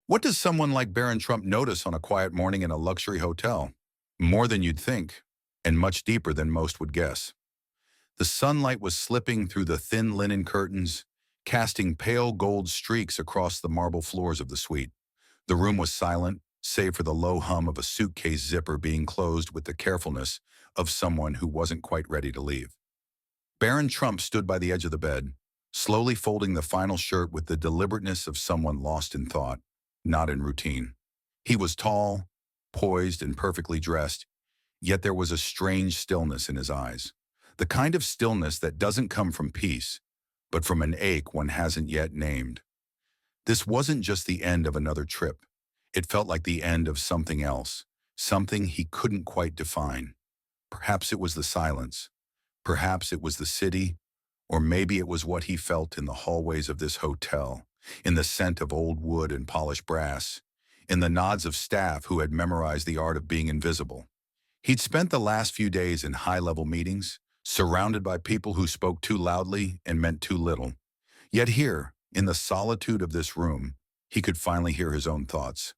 What does someone like Barron Trump notice on a quiet morning in a luxury hotel? More than you'd think, and much deeper than most would guess. The sunlight was slipping through the thin linen curtains, casting pale gold streaks across the marble floors of the suite. The room was silent, save for the low hum of a suitcase zipper being closed with the carefulness of someone who wasn't quite ready to leave. Barron Trump stood by the edge of the bed, slowly folding the final shirt with the deliberateness of someone lost in thought, not in routine. He was tall, poised, and perfectly dressed, yet there was a strange stillness in his eyes. The kind of stillness that doesn't come from peace, but from an ache one hasn't yet named. This wasn't just the end of another trip. It felt like the end of something else, something he couldn't quite define. Perhaps it was the silence. Perhaps it was the city, or maybe it was what he felt in the hallways of this hotel, in the scent of old wood and polished brass, in the nods of staff who had memorized the art of being invisible. He'd spent the last few days in high-level meetings, surrounded by people who spoke too loudly and meant too little. Yet here, in the solitude of this room, he could finally hear his own thoughts.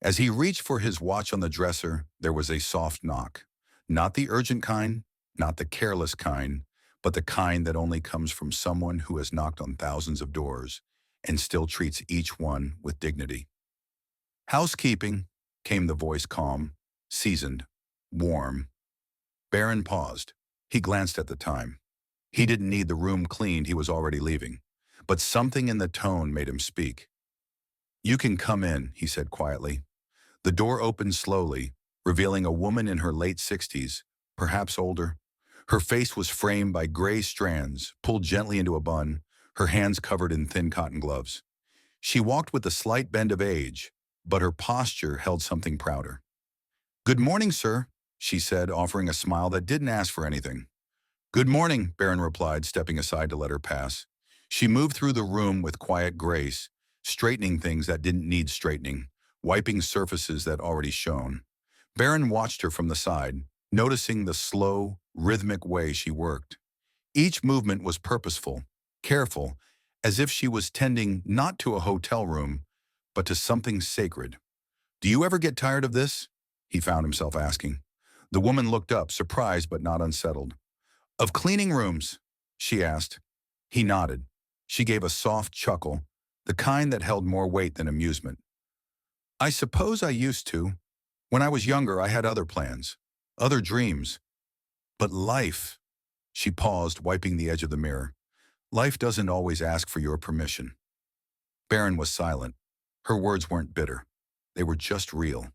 As he reached for his watch on the dresser, there was a soft knock. Not the urgent kind, not the careless kind, but the kind that only comes from someone who has knocked on thousands of doors and still treats each one with dignity. "Housekeeping," came the voice, calm, seasoned, warm. Barron paused. He glanced at the time. He didn't need the room cleaned, he was already leaving. But something in the tone made him speak. "You can come in," he said quietly. The door opened slowly, revealing a woman in her late 60s, perhaps older. Her face was framed by gray strands, pulled gently into a bun, her hands covered in thin cotton gloves. She walked with a slight bend of age, but her posture held something prouder. "Good morning, sir," she said, offering a smile that didn't ask for anything. "Good morning," Barron replied, stepping aside to let her pass. She moved through the room with quiet grace, straightening things that didn't need straightening, wiping surfaces that already shone. Barron watched her from the side, noticing the slow, rhythmic way she worked. Each movement was purposeful, careful, as if she was tending not to a hotel room, but to something sacred. "Do you ever get tired of this?" he found himself asking. The woman looked up, surprised but not unsettled. "Of cleaning rooms?" she asked. He nodded. She gave a soft chuckle, the kind that held more weight than amusement. "I suppose I used to. When I was younger, I had other plans, other dreams. But life," she paused, wiping the edge of the mirror. "Life doesn't always ask for your permission." Barron was silent. Her words weren't bitter. They were just real.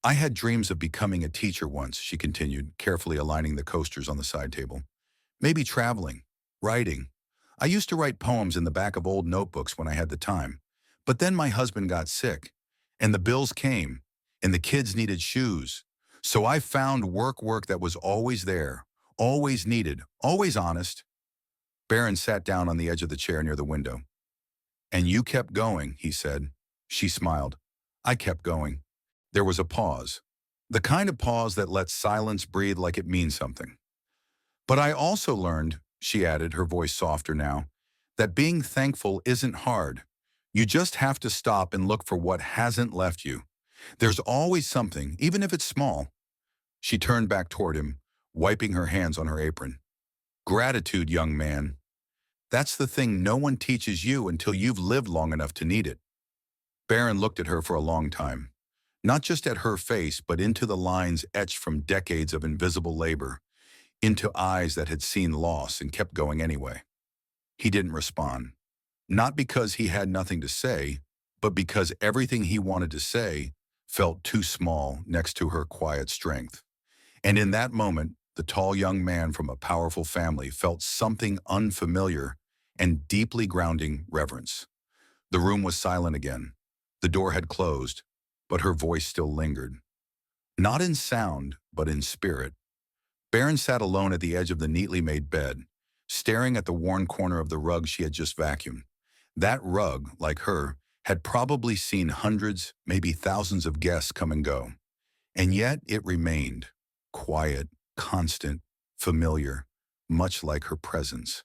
"I had dreams of becoming a teacher once," she continued, carefully aligning the coasters on the side table. "Maybe traveling, writing. I used to write poems in the back of old notebooks when I had the time. But then my husband got sick, and the bills came, and the kids needed shoes. So I found work that was always there, always needed, always honest." Barron sat down on the edge of the chair near the window. "And you kept going," he said. She smiled. "I kept going." There was a pause. The kind of pause that lets silence breathe like it means something. "But I also learned," she added, her voice softer now, "that being thankful isn't hard. You just have to stop and look for what hasn't left you. There's always something, even if it's small." She turned back toward him, wiping her hands on her apron. "Gratitude, young man. That's the thing no one teaches you until you've lived long enough to need it." Barron looked at her for a long time. Not just at her face, but into the lines etched from decades of invisible labor, into eyes that had seen loss and kept going anyway. He didn't respond. Not because he had nothing to say, but because everything he wanted to say felt too small next to her quiet strength. And in that moment, the tall young man from a powerful family felt something unfamiliar and deeply grounding reverence. The room was silent again. The door had closed, but her voice still lingered. Not in sound, but in spirit. Barron sat alone at the edge of the neatly made bed, staring at the worn corner of the rug she had just vacuumed. That rug, like her, had probably seen hundreds, maybe thousands of guests come and go. And yet it remained, quiet, constant, familiar, much like her presence.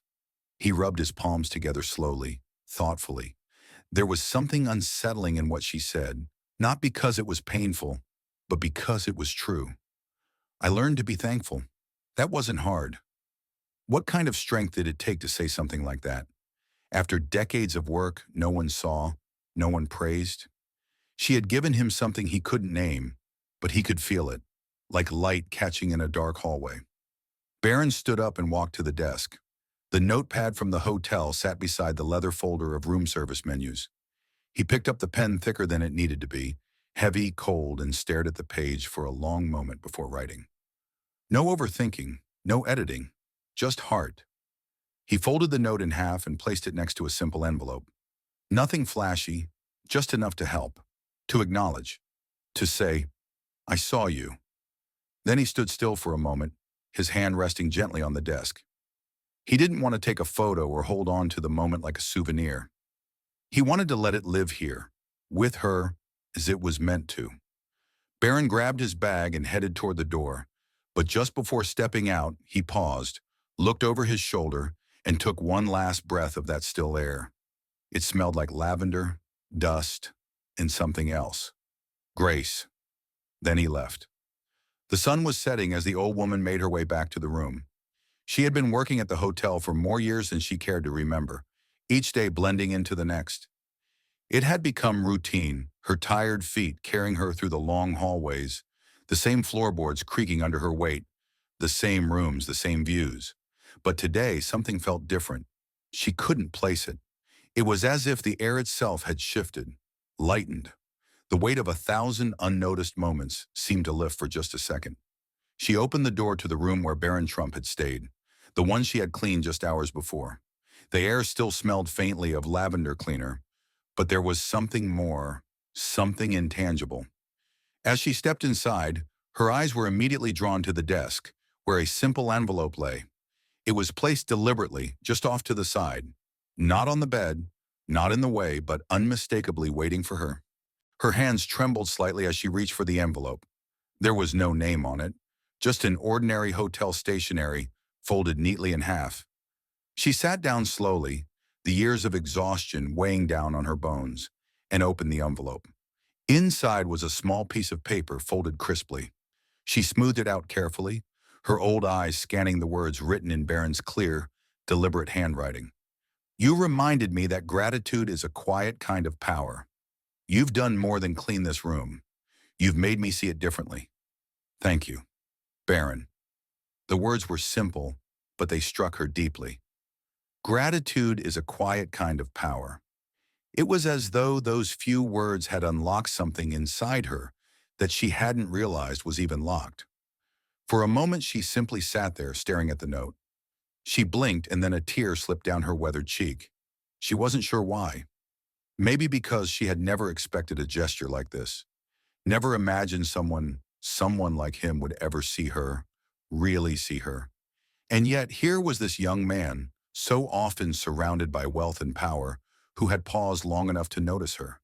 He rubbed his palms together slowly, thoughtfully. There was something unsettling in what she said, not because it was painful, but because it was true. I learned to be thankful. That wasn't hard. What kind of strength did it take to say something like that? After decades of work, no one saw, no one praised. She had given him something he couldn't name, but he could feel it, like light catching in a dark hallway. Barron stood up and walked to the desk. The notepad from the hotel sat beside the leather folder of room service menus. He picked up the pen thicker than it needed to be, heavy, cold, and stared at the page for a long moment before writing. No overthinking, no editing, just heart. He folded the note in half and placed it next to a simple envelope. Nothing flashy, just enough to help, to acknowledge, to say, I saw you. Then he stood still for a moment, his hand resting gently on the desk. He didn't want to take a photo or hold on to the moment like a souvenir. He wanted to let it live here, with her, as it was meant to. Barron grabbed his bag and headed toward the door, but just before stepping out, he paused, looked over his shoulder, and took one last breath of that still air. It smelled like lavender, dust, and something else. Grace. Then he left. The sun was setting as the old woman made her way back to the room. She had been working at the hotel for more years than she cared to remember, each day blending into the next. It had become routine, her tired feet carrying her through the long hallways, the same floorboards creaking under her weight, the same rooms, the same views. But today, something felt different. She couldn't place it. It was as if the air itself had shifted, lightened. The weight of 1,000 unnoticed moments seemed to lift for just a second. She opened the door to the room where Barron Trump had stayed, the one she had cleaned just hours before. The air still smelled faintly of lavender cleaner, but there was something more, something intangible. As she stepped inside, her eyes were immediately drawn to the desk, where a simple envelope lay. It was placed deliberately, just off to the side, not on the bed, not in the way, but unmistakably waiting for her. Her hands trembled slightly as she reached for the envelope. There was no name on it, just an ordinary hotel stationery, folded neatly in half. She sat down slowly, the years of exhaustion weighing down on her bones, and opened the envelope. Inside was a small piece of paper folded crisply. She smoothed it out carefully, her old eyes scanning the words written in Barron's clear, deliberate handwriting. You reminded me that gratitude is a quiet kind of power. You've done more than clean this room. You've made me see it differently. Thank you, Barron. The words were simple, but they struck her deeply. Gratitude is a quiet kind of power. It was as though those few words had unlocked something inside her that she hadn't realized was even locked. For a moment, she simply sat there staring at the note. She blinked and then a tear slipped down her weathered cheek. She wasn't sure why. Maybe because she had never expected a gesture like this. Never imagined someone like him would ever see her, really see her. And yet here was this young man, so often surrounded by wealth and power, who had paused long enough to notice her,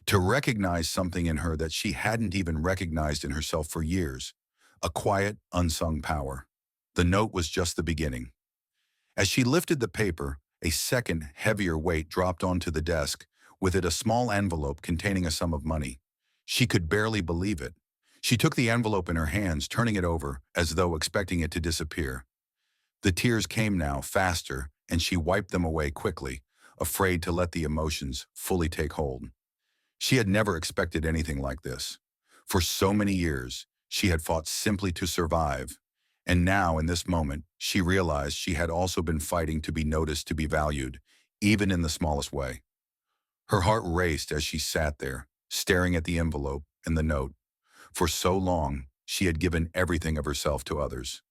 to recognize something in her that she hadn't even recognized in herself for years, a quiet, unsung power. The note was just the beginning. As she lifted the paper, a second, heavier weight dropped onto the desk, with it a small envelope containing a sum of money. She could barely believe it. She took the envelope in her hands, turning it over, as though expecting it to disappear. The tears came now, faster, and she wiped them away quickly, afraid to let the emotions fully take hold. She had never expected anything like this. For so many years, she had fought simply to survive, and now, in this moment, she realized she had also been fighting to be noticed, to be valued, even in the smallest way. Her heart raced as she sat there, staring at the envelope and the note. For so long, she had given everything of herself to others.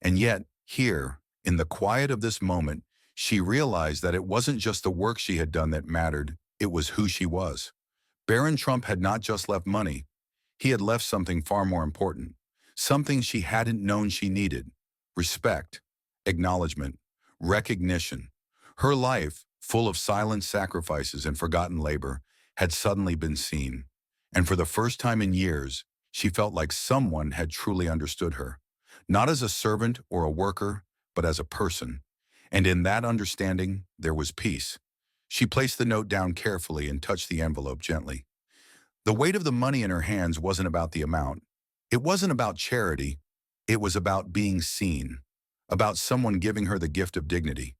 And yet, here, in the quiet of this moment, she realized that it wasn't just the work she had done that mattered, it was who she was. Barron Trump had not just left money. He had left something far more important, something she hadn't known she needed: respect, acknowledgement, recognition. Her life, full of silent sacrifices and forgotten labor, had suddenly been seen. And for the first time in years, she felt like someone had truly understood her, not as a servant or a worker, but as a person. And in that understanding, there was peace. She placed the note down carefully and touched the envelope gently. The weight of the money in her hands wasn't about the amount. It wasn't about charity. It was about being seen, about someone giving her the gift of dignity.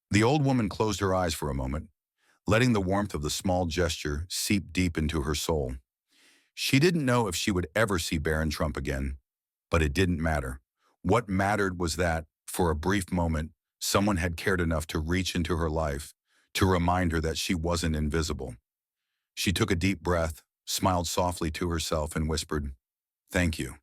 The old woman closed her eyes for a moment, letting the warmth of the small gesture seep deep into her soul. She didn't know if she would ever see Barron Trump again, but it didn't matter. What mattered was that, for a brief moment, someone had cared enough to reach into her life, to remind her that she wasn't invisible. She took a deep breath, smiled softly to herself, and whispered, "Thank you."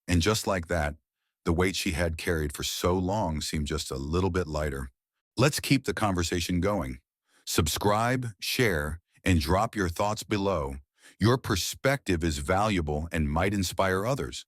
And just like that, the weight she had carried for so long seemed just a little bit lighter. Let's keep the conversation going. Subscribe, share, and drop your thoughts below. Your perspective is valuable and might inspire others.